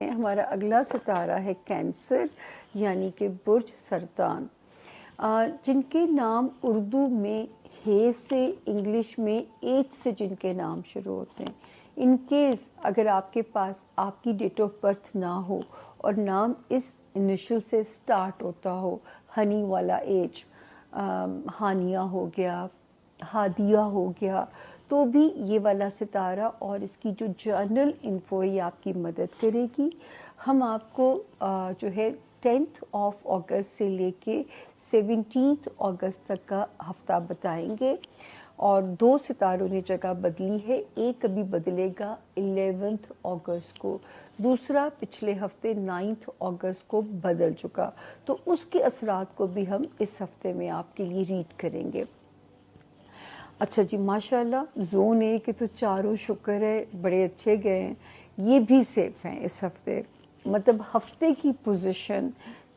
ہمارا اگلا ستارہ ہے کینسر، یعنی کہ برج سرطان، جن کے نام اردو میں ہے سے، انگلش میں ایچ سے جن کے نام شروع ہوتے ہیں. ان کیس اگر آپ کے پاس آپ کی ڈیٹ آف برتھ نہ ہو اور نام اس انیشل سے سٹارٹ ہوتا ہو، ہنی والا ایچ، ہانیہ ہو گیا، ہادیہ ہو گیا، تو بھی یہ والا ستارہ اور اس کی جو جرنل انفو ہے آپ کی مدد کرے گی. ہم آپ کو جو ہے 10 اگست سے لے کے 17 اگست تک کا ہفتہ بتائیں گے. اور 2 ستاروں نے جگہ بدلی ہے، ایک ابھی بدلے گا 11 اگست کو، دوسرا پچھلے ہفتے 9 اگست کو بدل چکا، تو اس کے اثرات کو بھی ہم اس ہفتے میں آپ کے لیے ریڈ کریں گے. اچھا جی، ماشاءاللہ زون اے کے تو چاروں شکر ہے بڑے اچھے گئے ہیں، یہ بھی سیف ہیں اس ہفتے. مطلب ہفتے کی پوزیشن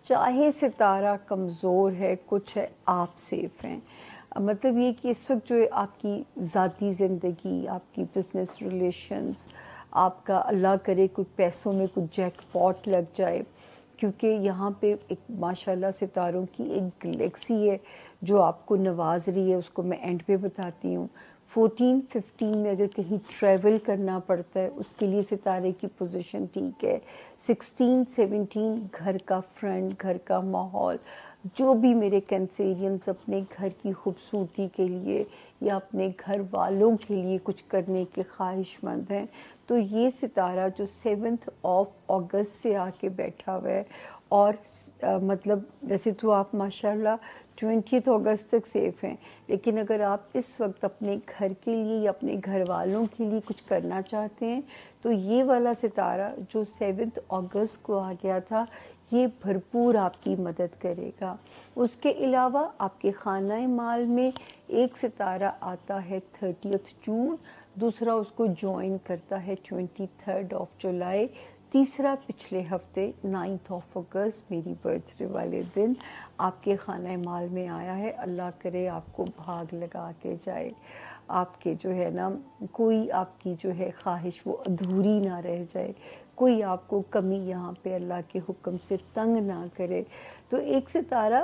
چاہے ستارہ کمزور ہے کچھ ہے، آپ سیف ہیں. مطلب یہ کہ اس وقت جو ہے آپ کی ذاتی زندگی، آپ کی بزنس ریلیشنز، آپ کا اللہ کرے کوئی پیسوں میں کوئی جیک پاٹ لگ جائے، کیونکہ یہاں پہ ایک ماشاءاللہ ستاروں کی ایک گلیکسی ہے جو آپ کو نواز رہی ہے، اس کو میں اینڈ پہ بتاتی ہوں. 14-15 میں اگر کہیں ٹریول کرنا پڑتا ہے اس کے لیے ستارے کی پوزیشن ٹھیک ہے. 16-17 گھر کا فرنٹ، گھر کا ماحول، جو بھی میرے کینسیرینز اپنے گھر کی خوبصورتی کے لیے یا اپنے گھر والوں کے لیے کچھ کرنے کے خواہش مند ہیں، تو یہ ستارہ جو 7 اگست سے آ کے بیٹھا ہوا ہے، اور مطلب ویسے تو آپ ماشاءاللہ 20 اگست تک سیف ہیں، لیکن اگر آپ اس وقت اپنے گھر کے لیے یا اپنے گھر والوں کے لیے کچھ کرنا چاہتے ہیں تو یہ والا ستارہ جو 7 اگست کو آ گیا تھا یہ بھرپور آپ کی مدد کرے گا. اس کے علاوہ آپ کے خانہ مال میں ایک ستارہ آتا ہے 30 جون، دوسرا اس کو جوائن کرتا ہے 23 جولائی، تیسرا پچھلے ہفتے 9 اگست میری برتھ ڈے والے دن آپ کے خانہ مال میں آیا ہے. اللہ کرے آپ کو بھاگ لگا کے جائے، آپ کے جو ہے نا کوئی آپ کی جو ہے خواہش وہ ادھوری نہ رہ جائے، کوئی آپ کو کمی یہاں پہ اللہ کے حکم سے تنگ نہ کرے. تو ایک ستارہ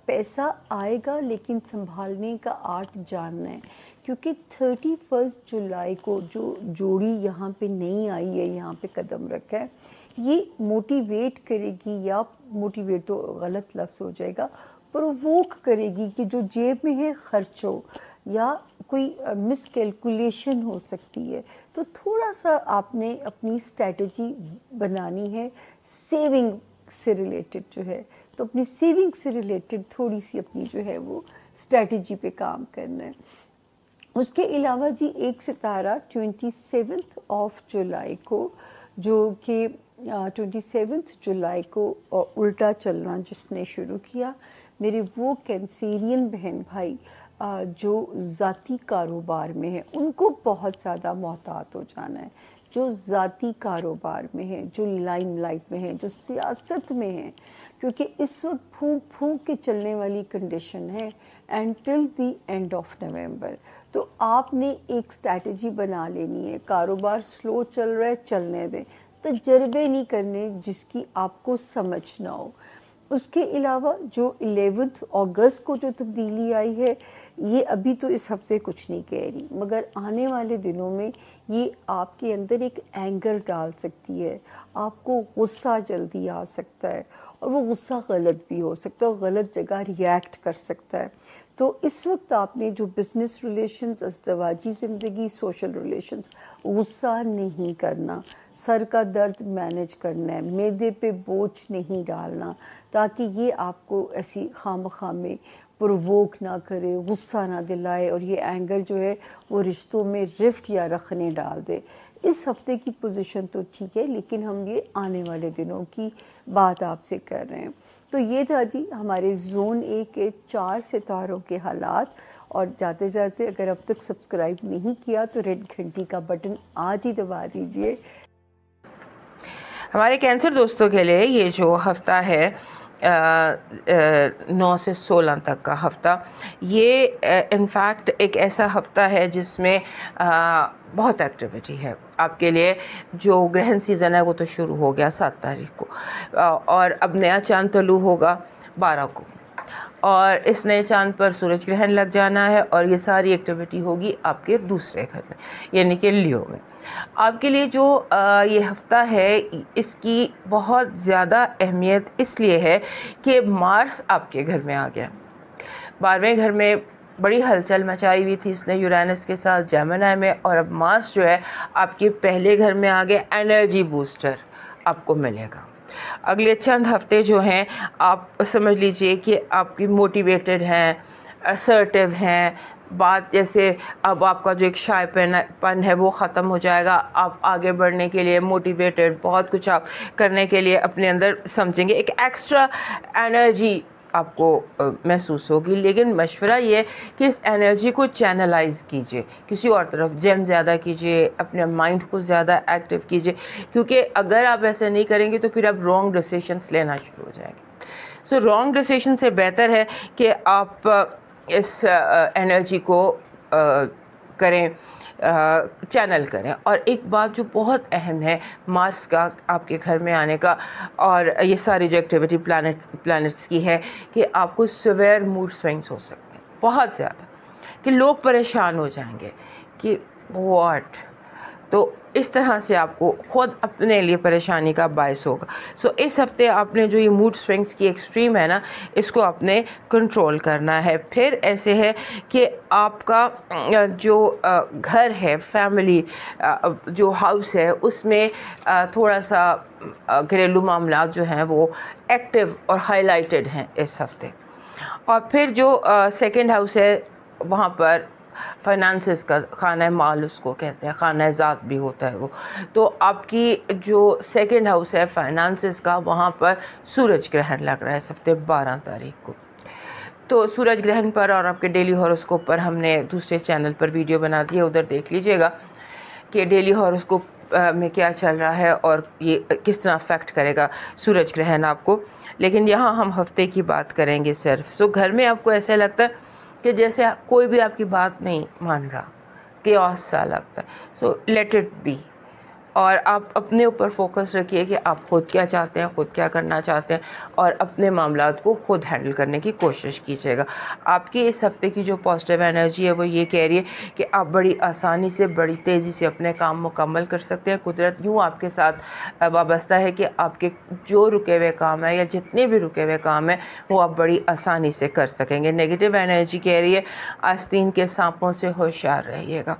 پیسہ آئے گا لیکن سنبھالنے کا آرٹ جاننا ہے، کیونکہ 31 جولائی کو جو جوڑی یہاں پہ نہیں آئی ہے، یہاں پہ قدم رکھا ہے، یہ موٹیویٹ کرے گی، یا موٹیویٹ تو غلط لفظ ہو جائے گا، پرووک کرے گی کہ جو جیب میں ہے خرچ ہو، یا کوئی مس کیلکولیشن ہو سکتی ہے. تو تھوڑا سا آپ نے اپنی اسٹریٹجی بنانی ہے سیونگ سے ریلیٹڈ جو ہے، تو اپنی سیونگ سے ریلیٹڈ تھوڑی سی اپنی جو ہے وہ اسٹریٹجی پہ کام کرنا ہے. اس کے علاوہ جی ایک ستارہ 27 جولائی کو، جو کہ 27 جولائی کو الٹا چلنا جس نے شروع کیا، میرے وہ کینسیرین بہن بھائی جو ذاتی کاروبار میں ہیں ان کو بہت زیادہ محتاط ہو جانا ہے. جو ذاتی کاروبار میں ہیں، جو لائم لائٹ میں ہیں، جو سیاست میں ہیں، کیونکہ اس وقت پھونک پھونک کے چلنے والی کنڈیشن ہے until the end of November. تو آپ نے ایک اسٹریٹجی بنا لینی ہے. کاروبار سلو چل رہا ہے، چلنے دیں، تجربے نہیں کرنے جس کی آپ کو سمجھ نہ ہو. اس کے علاوہ جو 11 اگست کو جو تبدیلی آئی ہے، یہ ابھی تو اس ہفتے کچھ نہیں کہہ رہی، مگر آنے والے دنوں میں یہ آپ کے اندر ایک اینگر ڈال سکتی ہے. آپ کو غصہ جلدی آ سکتا ہے، اور وہ غصہ غلط بھی ہو سکتا ہے، غلط جگہ ریئیکٹ کر سکتا ہے. تو اس وقت آپ نے جو بزنس ریلیشنز، ازدواجی زندگی، سوشل ریلیشنز، غصہ نہیں کرنا، سر کا درد مینیج کرنا ہے، معدے پہ بوجھ نہیں ڈالنا، تاکہ یہ آپ کو ایسی خواہ میں پرووک نہ کرے، غصہ نہ دلائے، اور یہ اینگر جو ہے وہ رشتوں میں رفٹ یا رخنے ڈال دے. اس ہفتے کی پوزیشن تو ٹھیک ہے، لیکن ہم یہ آنے والے دنوں کی بات آپ سے کر رہے ہیں. تو یہ تھا جی ہمارے زون اے کے 4 ستاروں کے حالات. اور جاتے جاتے اگر اب تک سبسکرائب نہیں کیا تو ریڈ گھنٹی کا بٹن آج ہی دبا دیجئے. ہمارے کینسر دوستوں کے لیے یہ جو ہفتہ ہے 9 سے 16 تک کا ہفتہ، یہ انفیکٹ ایک ایسا ہفتہ ہے جس میں بہت ایکٹیویٹی ہے آپ کے لیے. جو گرہن سیزن ہے وہ تو شروع ہو گیا 7 تاریخ کو، اور اب نیا چاند طلوع ہوگا 12 کو، اور اس نئے چاند پر سورج گرہن لگ جانا ہے، اور یہ ساری ایکٹیویٹی ہوگی آپ کے دوسرے گھر میں یعنی کہ لیو میں. آپ کے لیے جو یہ ہفتہ ہے اس کی بہت زیادہ اہمیت اس لیے ہے کہ مارس آپ کے گھر میں آ گیا. 12ویں گھر میں بڑی ہلچل مچائی ہوئی تھی اس نے یورینس کے ساتھ جیمنائی میں، اور اب مارس جو ہے آپ کے پہلے گھر میں آ گیا. انرجی بوسٹر آپ کو ملے گا. اگلے چند ہفتے جو ہیں آپ سمجھ لیجئے کہ آپ کی موٹیویٹڈ ہیں، اسرٹیو ہیں. بات جیسے اب آپ کا جو ایک شائع پن ہے وہ ختم ہو جائے گا. آپ آگے بڑھنے کے لیے موٹیویٹڈ، بہت کچھ آپ کرنے کے لیے اپنے اندر سمجھیں گے. ایک ایکسٹرا انرجی آپ کو محسوس ہوگی. لیکن مشورہ یہ ہے کہ اس انرجی کو چینلائز کیجئے کسی اور طرف. جم زیادہ کیجئے، اپنے مائنڈ کو زیادہ ایکٹیو کیجئے، کیونکہ اگر آپ ایسا نہیں کریں گے تو پھر آپ رانگ ڈیسیشنس لینا شروع ہو جائیں گے. سو رانگ ڈیسیشن سے بہتر ہے کہ آپ اس انرجی کو کریں، چینل کریں. اور ایک بات جو بہت اہم ہے مارس کا آپ کے گھر میں آنے کا اور یہ ساری جو ایکٹیویٹی پلانٹس کی ہے، کہ آپ کو سویئر موڈ سوئنگس ہو سکتے ہیں بہت زیادہ، کہ لوگ پریشان ہو جائیں گے کہ واٹ. تو اس طرح سے آپ کو خود اپنے لیے پریشانی کا باعث ہوگا. سو اس ہفتے آپ نے جو یہ موڈ سوئنگس کی ایکسٹریم ہے نا، اس کو آپ نے کنٹرول کرنا ہے. پھر ایسے ہے کہ آپ کا جو گھر ہے، فیملی جو ہاؤس ہے، اس میں تھوڑا سا گھریلو معاملات جو ہیں وہ ایکٹیو اور ہائی لائٹڈ ہیں اس ہفتے. اور پھر جو سیکنڈ ہاؤس ہے وہاں پر فائنانسز کا خانہ مال اس کو کہتے ہیں، خانہ ذات بھی ہوتا ہے وہ. تو آپ کی جو سیکنڈ ہاؤس ہے فائنانسز کا، وہاں پر سورج گرہن لگ رہا ہے اس ہفتے 12 تاریخ کو. تو سورج گرہن پر اور آپ کے ڈیلی ہاروسکوپ پر ہم نے دوسرے چینل پر ویڈیو بنا دی ہے، ادھر دیکھ لیجئے گا کہ ڈیلی ہاروسکوپ میں کیا چل رہا ہے اور یہ کس طرح افیکٹ کرے گا سورج گرہن آپ کو. لیکن یہاں ہم ہفتے کی بات کریں گے صرف. سو گھر میں آپ کو ایسا لگتا ہے کہ جیسے کوئی بھی آپ کی بات نہیں مان رہا، کیوس سا لگتا ہے. سو لیٹ اٹ بی، اور آپ اپنے اوپر فوکس رکھیے کہ آپ خود کیا چاہتے ہیں، خود کیا کرنا چاہتے ہیں، اور اپنے معاملات کو خود ہینڈل کرنے کی کوشش کیجیے گا. آپ کی اس ہفتے کی جو پازیٹیو انرجی ہے وہ یہ کہہ رہی ہے کہ آپ بڑی آسانی سے، بڑی تیزی سے اپنے کام مکمل کر سکتے ہیں. قدرت یوں آپ کے ساتھ وابستہ ہے کہ آپ کے جو رکے ہوئے کام ہیں یا جتنے بھی رکے ہوئے کام ہیں وہ آپ بڑی آسانی سے کر سکیں گے. نیگیٹو انرجی کہہ رہی ہے آستین کے سانپوں سے ہوشیار رہیے گا،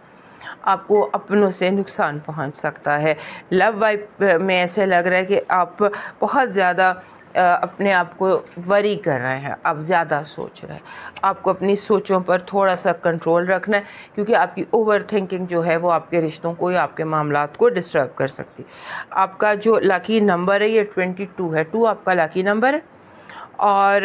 آپ کو اپنوں سے نقصان پہنچ سکتا ہے. لو وائف میں ایسے لگ رہا ہے کہ آپ بہت زیادہ اپنے آپ کو وری کر رہے ہیں، آپ زیادہ سوچ رہے ہیں. آپ کو اپنی سوچوں پر تھوڑا سا کنٹرول رکھنا ہے، کیونکہ آپ کی اوور تھنکنگ جو ہے وہ آپ کے رشتوں کو یا آپ کے معاملات کو ڈسٹرب کر سکتی. آپ کا جو لاکی نمبر ہے یہ 22 ہے. 2 آپ کا لاکی نمبر ہے، اور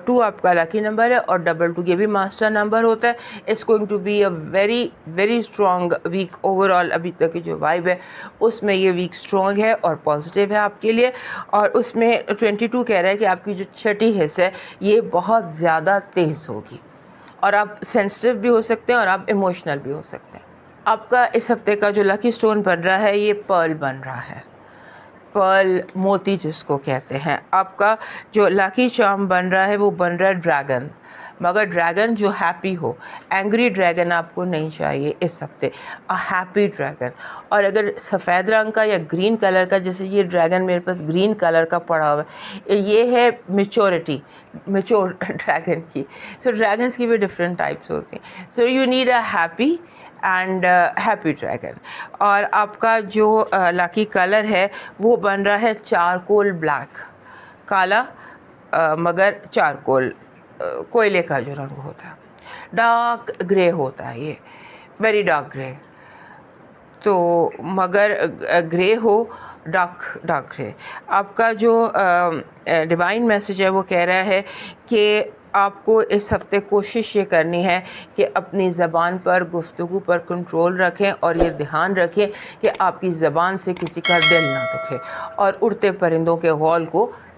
2 آپ کا لاکی نمبر ہے، اور 22 یہ بھی ماسٹر نمبر ہوتا ہے. It's going to be a very very strong week. Overall ابھی تک کی جو وائب ہے اس میں یہ ویک اسٹرانگ ہے اور پازیٹیو ہے آپ کے لیے. اور اس میں 22 کہہ رہا ہے کہ آپ کی جو چھٹی حص ہے یہ بہت زیادہ تیز ہوگی، اور آپ سینسٹیو بھی ہو سکتے ہیں اور آپ ایموشنل بھی ہو سکتے ہیں. آپ کا اس ہفتے کا جو لکی سٹون بن رہا ہے یہ پرل بن رہا ہے، پرل موتی جس کو کہتے ہیں. آپ کا جو لاکی چارم بن رہا ہے وہ بن رہا ہے ڈریگن، مگر ڈریگن جو ہیپی ہو. اینگری ڈریگن آپ کو نہیں چاہیے اس ہفتے، ہیپی ڈریگن. اور اگر سفید رنگ کا یا گرین کلر کا، جیسے یہ ڈریگن میرے پاس گرین کلر کا پڑا ہوا ہے، یہ ہے میچورٹی، میچور ڈریگن کی. سو ڈریگنس کی بھی ڈفرینٹ ٹائپس ہوتی ہیں. So you need a happy and happy dragon. اور آپ کا جو لاکی کلر ہے وہ بن رہا ہے چارکول بلیک، کالا مگر چارکول، کوئلے کا جو رنگ ہوتا ہے، ڈارک گرے ہوتا ہے، یہ ویری ڈارک گرے. تو مگر گرے ہو، ڈارک گرے. آپ کا جو ڈیوائن میسج ہے وہ کہہ رہا ہے کہ آپ کو اس ہفتے کوشش یہ کرنی ہے کہ اپنی زبان پر، گفتگو پر کنٹرول رکھیں، اور یہ دھیان رکھیں کہ آپ کی زبان سے کسی کا دل نہ دکھے، اور اڑتے پرندوں کے غول کو